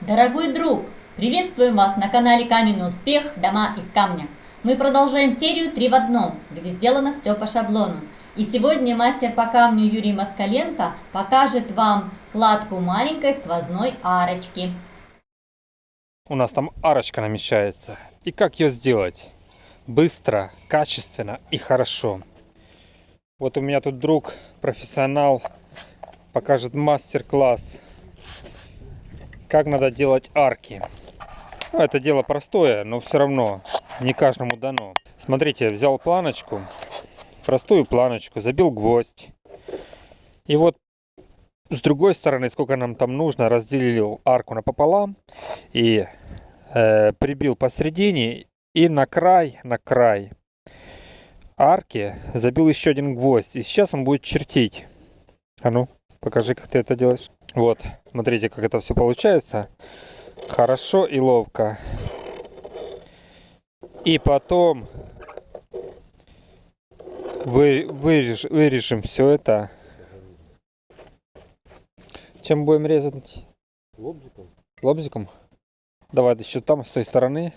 Дорогой друг, приветствуем вас на канале Каменный Успех. Дома из камня. Мы продолжаем серию 3 в одном, где сделано все по шаблону. И сегодня мастер по камню Юрий Москаленко покажет вам кладку маленькой сквозной арочки. У нас там арочка намечается. И как ее сделать? Быстро, качественно и хорошо. Вот у меня тут друг, профессионал, покажет мастер-класс, как надо делать арки. Ну, это дело простое, но все равно не каждому дано. Смотрите, взял планочку, простую планочку, забил гвоздь. И вот с другой стороны, сколько нам там нужно, разделил арку напополам и прибил посередине. И на край арки забил еще один гвоздь. И сейчас он будет чертить. А ну, покажи, как ты это делаешь. Вот, смотрите, как это все получается. Хорошо и ловко. И потом вырежем все это. Чем будем резать? Лобзиком. Лобзиком? Давай еще там, с той стороны.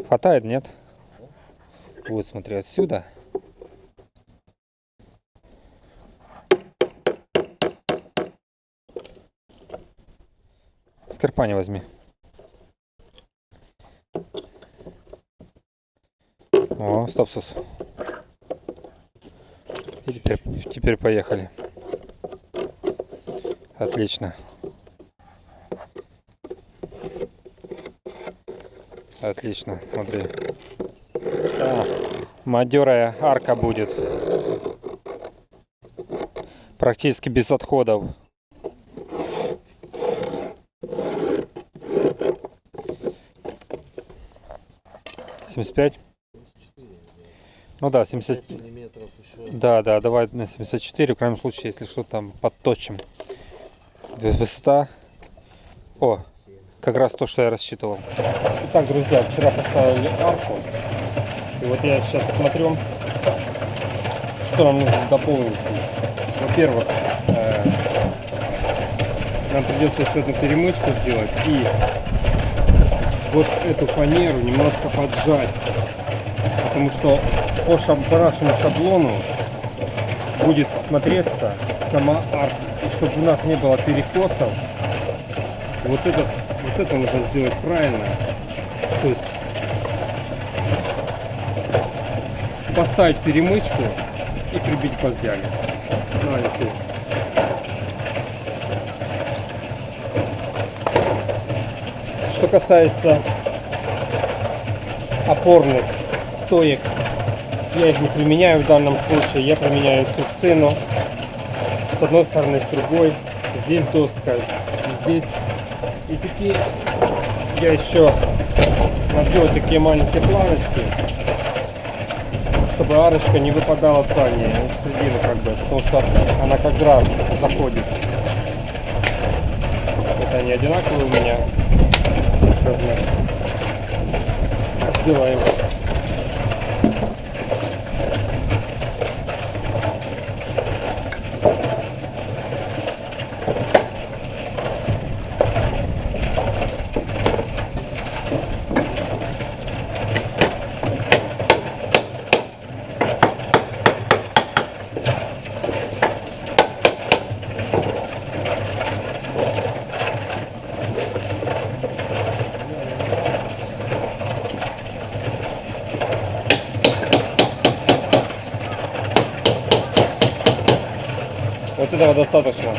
Хватает, нет? Вот, смотри, отсюда. Скорпани возьми. О, стоп, стоп. И теперь поехали. Отлично. Отлично, смотри. Матерая арка будет. Практически без отходов. «75». Ну да, 70. Да, давай на 74. В крайнем случае, если что, там подточим. Высота. О, как раз то, что я рассчитывал. Итак, друзья, вчера поставили арку. И вот я сейчас смотрю, что нам нужно дополнить. Во-первых, нам придется еще одну перемычку сделать и вот эту фанеру немножко поджать, потому что по нашему шаблону будет смотреться сама арка, и чтобы у нас не было перекосов. Вот это нужно сделать правильно, то есть поставить перемычку и прибить гвоздями. Что касается опорных стоек, я их не применяю в данном случае, я применяю субцину с одной стороны, с другой, здесь доска, здесь. И теперь я еще набью вот такие маленькие планочки, чтобы арочка не выпадала в ткани в середину, как бы, потому что она как раз заходит. Это они одинаковые у меня. Сделаем. Вот этого достаточно.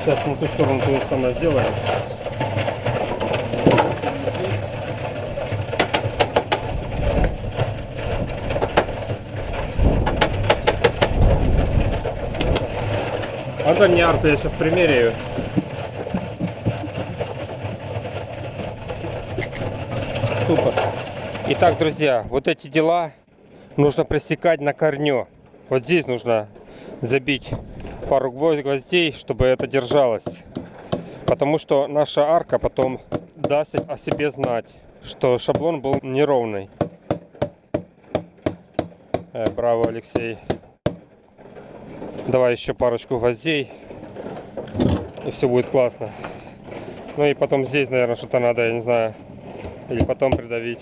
Сейчас на ту сторону то же самое сделаем. А дай мне арку, я сейчас примеряю. Супер. Итак, друзья, вот эти дела нужно пресекать на корню. Вот здесь нужно забить пару гвоздей, чтобы это держалось, потому что наша арка потом даст о себе знать, что шаблон был неровный. Браво, Алексей. Давай еще парочку гвоздей. и все будет классно. Ну и потом здесь, наверное, что-то надо, я не знаю, или потом придавить.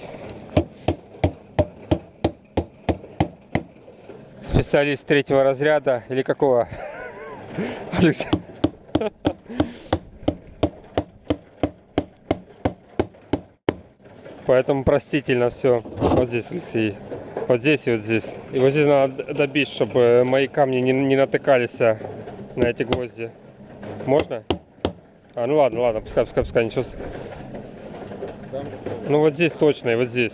Специалист третьего разряда или какого? Алексей. Поэтому простительно все. Вот здесь, Алексей. Вот здесь и вот здесь. И вот здесь надо добить, чтобы мои камни не натыкались на эти гвозди. Можно? А, ну ладно, пускай, ничего. Ну вот здесь точно, и вот здесь.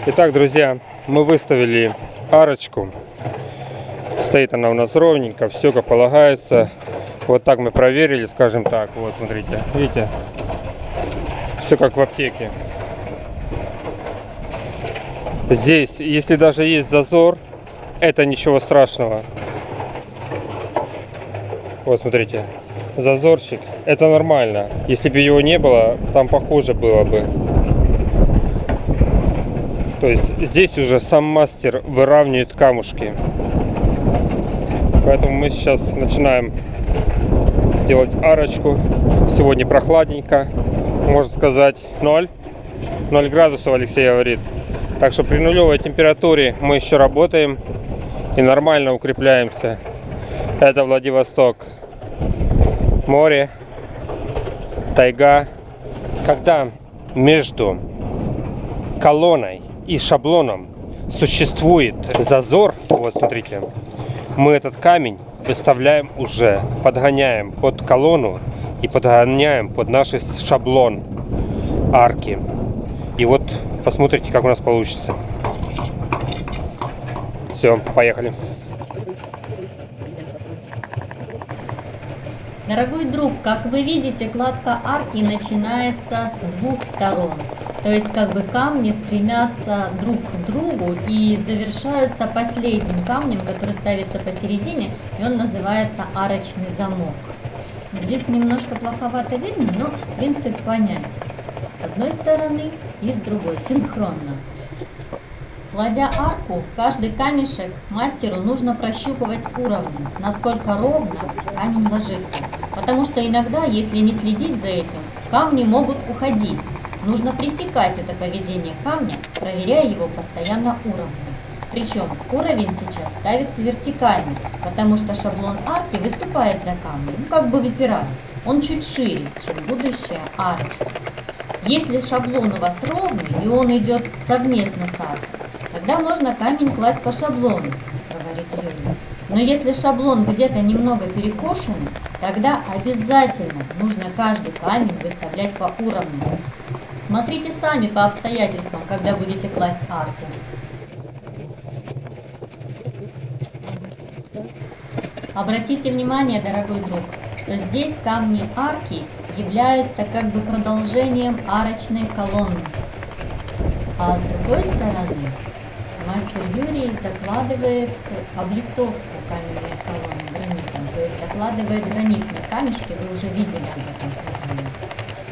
Итак, друзья, мы выставили арочку. Стоит она у нас ровненько, все как полагается. Вот так мы проверили, скажем так. Вот, смотрите, видите? Все как в аптеке. Здесь, если даже есть зазор, это ничего страшного. Вот, смотрите, зазорчик, это нормально. Если бы его не было, там похуже было бы. То есть здесь уже сам мастер выравнивает камушки. Поэтому мы сейчас начинаем делать арочку. Сегодня прохладненько, можно сказать 0 градусов, Алексей говорит. Так что при нулевой температуре мы еще работаем и нормально укрепляемся. Это Владивосток. Море, тайга. Когда между колонной и шаблоном существует зазор, вот смотрите, мы этот камень выставляем уже, подгоняем под колонну и подгоняем под наш шаблон арки. И вот посмотрите, как у нас получится. Все, поехали. Дорогой друг, как вы видите, кладка арки начинается с двух сторон. То есть как бы камни стремятся друг к другу и завершаются последним камнем, который ставится посередине, и он называется арочный замок. Здесь немножко плоховато видно, но принцип понятен. С одной стороны и с другой, синхронно. Кладя арку, каждый камешек мастеру нужно прощупывать уровнем, насколько ровно камень ложится. Потому что иногда, если не следить за этим, камни могут уходить. Нужно пресекать это поведение камня, проверяя его постоянно уровнем. Причем уровень сейчас ставится вертикально, потому что шаблон арки выступает за камнем, как бы выпирая. Он чуть шире, чем будущая арочка. Если шаблон у вас ровный и он идет совместно с аркой, тогда можно камень класть по шаблону, говорит Юрий. Но если шаблон где-то немного перекошен, тогда обязательно нужно каждый камень выставлять по уровню. Смотрите сами по обстоятельствам, когда будете класть арку. Обратите внимание, дорогой друг, что здесь камни арки являются как бы продолжением арочной колонны. А с другой стороны мастер Юрий закладывает облицовку каменной колонны гранитом, то есть закладывает гранитные камешки, вы уже видели об этом фрагменте.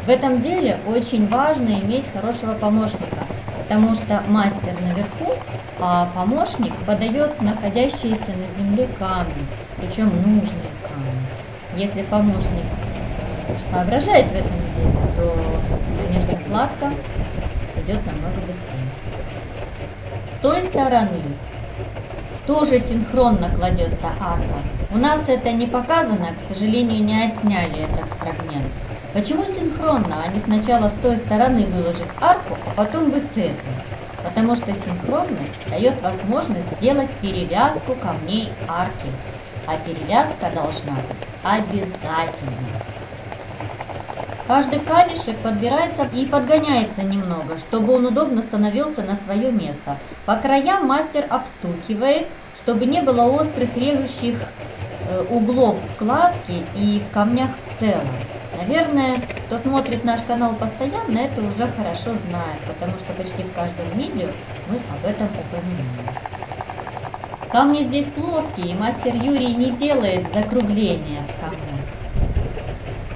В этом деле очень важно иметь хорошего помощника, потому что мастер наверху, а помощник подает находящиеся на земле камни, причем нужные камни. Если помощник соображает в этом деле, то, конечно, кладка идет намного быстрее. С той стороны тоже синхронно кладется арка. У нас это не показано, к сожалению, не отсняли этот фрагмент. Почему синхронно, а не сначала с той стороны выложить арку, а потом бы с этой? Потому что синхронность дает возможность сделать перевязку камней арки. А перевязка должна быть обязательной. Каждый камешек подбирается и подгоняется немного, чтобы он удобно становился на свое место. По краям мастер обстукивает, чтобы не было острых режущих углов вкладки и в камнях в целом. Наверное, кто смотрит наш канал постоянно, это уже хорошо знает, потому что почти в каждом видео мы об этом упоминаем. Камни здесь плоские, и мастер Юрий не делает закругления в камнях.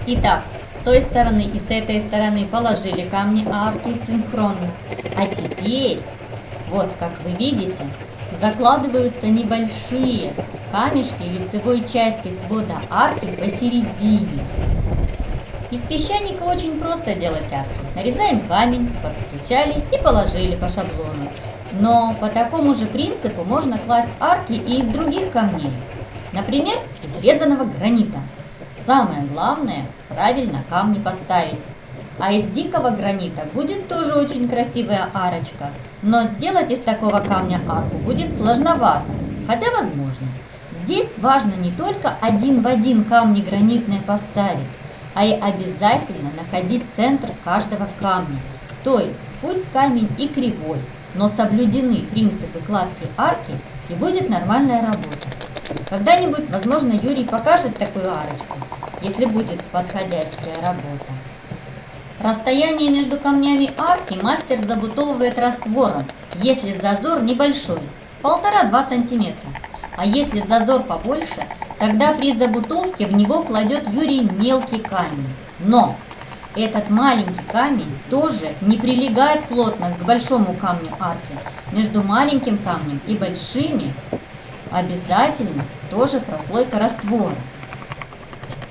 Итак, с той стороны и с этой стороны положили камни арки синхронно. А теперь, вот как вы видите, закладываются небольшие камешки лицевой части свода арки посередине. Из песчаника очень просто делать арки. Нарезаем камень, подстучали и положили по шаблону. Но по такому же принципу можно класть арки и из других камней. Например, из резаного гранита. Самое главное – правильно камни поставить. А из дикого гранита будет тоже очень красивая арочка. Но сделать из такого камня арку будет сложновато, хотя возможно. Здесь важно не только один в один камни гранитные поставить, а и обязательно находить центр каждого камня. То есть пусть камень и кривой, но соблюдены принципы кладки арки, и будет нормальная работа. Когда-нибудь, возможно, Юрий покажет такую арочку, если будет подходящая работа. Расстояние между камнями арки мастер забутовывает раствором, если зазор небольшой, 1,5-2 сантиметра. А если зазор побольше, тогда при забутовке в него кладет Юрий мелкий камень. Но этот маленький камень тоже не прилегает плотно к большому камню арки. Между маленьким камнем и большими обязательно тоже прослойка раствора.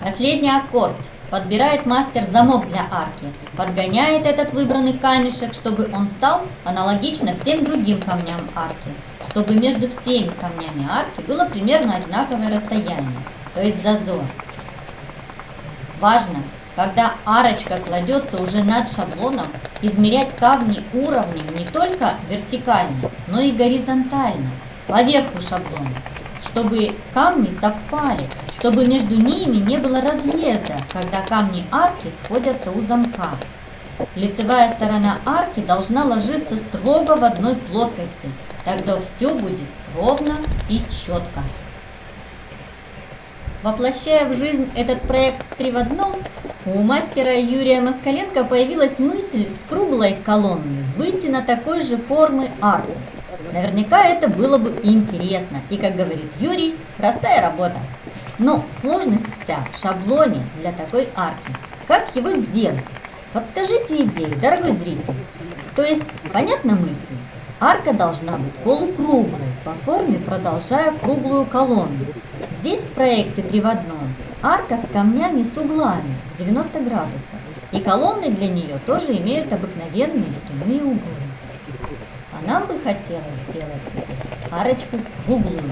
Последний аккорд. Подбирает мастер замок для арки, подгоняет этот выбранный камешек, чтобы он стал аналогично всем другим камням арки, чтобы между всеми камнями арки было примерно одинаковое расстояние, то есть зазор. Важно, когда арочка кладется уже над шаблоном, измерять камни уровнем не только вертикально, но и горизонтально, поверху шаблона, чтобы камни совпали, чтобы между ними не было разъезда, когда камни арки сходятся у замка. Лицевая сторона арки должна ложиться строго в одной плоскости, тогда все будет ровно и четко. Воплощая в жизнь этот проект 3 в 1, у мастера Юрия Москаленко появилась мысль с круглой колонной выйти на такой же формы арку. Наверняка это было бы интересно и, как говорит Юрий, простая работа. Но сложность вся в шаблоне для такой арки. Как его сделать? Подскажите идею, дорогой зритель. То есть, понятна мысль? Арка должна быть полукруглой, по форме продолжая круглую колонну. Здесь в проекте 3 в 1 арка с камнями с углами в 90 градусов. И колонны для нее тоже имеют обыкновенные прямые углы. А нам бы хотелось сделать теперь арочку круглую.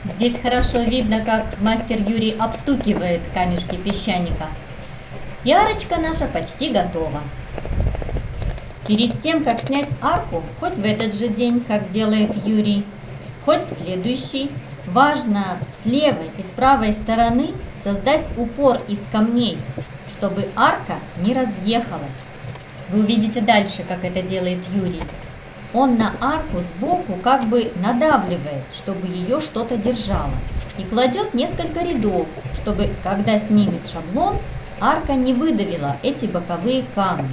Здесь хорошо видно, как мастер Юрий обстукивает камешки песчаника. И арочка наша почти готова. Перед тем, как снять арку, хоть в этот же день, как делает Юрий, хоть в следующий, важно с левой и с правой стороны создать упор из камней, чтобы арка не разъехалась. Вы увидите дальше, как это делает Юрий. Он на арку сбоку как бы надавливает, чтобы ее что-то держало, и кладет несколько рядов, чтобы, когда снимет шаблон, арка не выдавила эти боковые камни.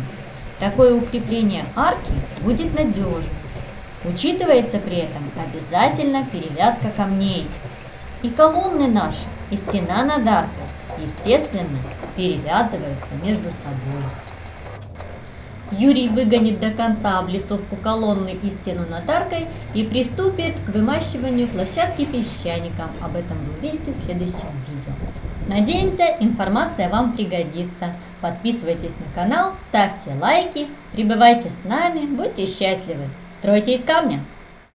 Такое укрепление арки будет надежным. Учитывается при этом обязательно перевязка камней. И колонны наши, и стена над аркой, естественно, перевязываются между собой. Юрий выгонит до конца облицовку колонны и стену над аркой и приступит к вымащиванию площадки песчаником. Об этом вы увидите в следующем видео. Надеемся, информация вам пригодится. Подписывайтесь на канал, ставьте лайки, пребывайте с нами, будьте счастливы. Стройте из камня!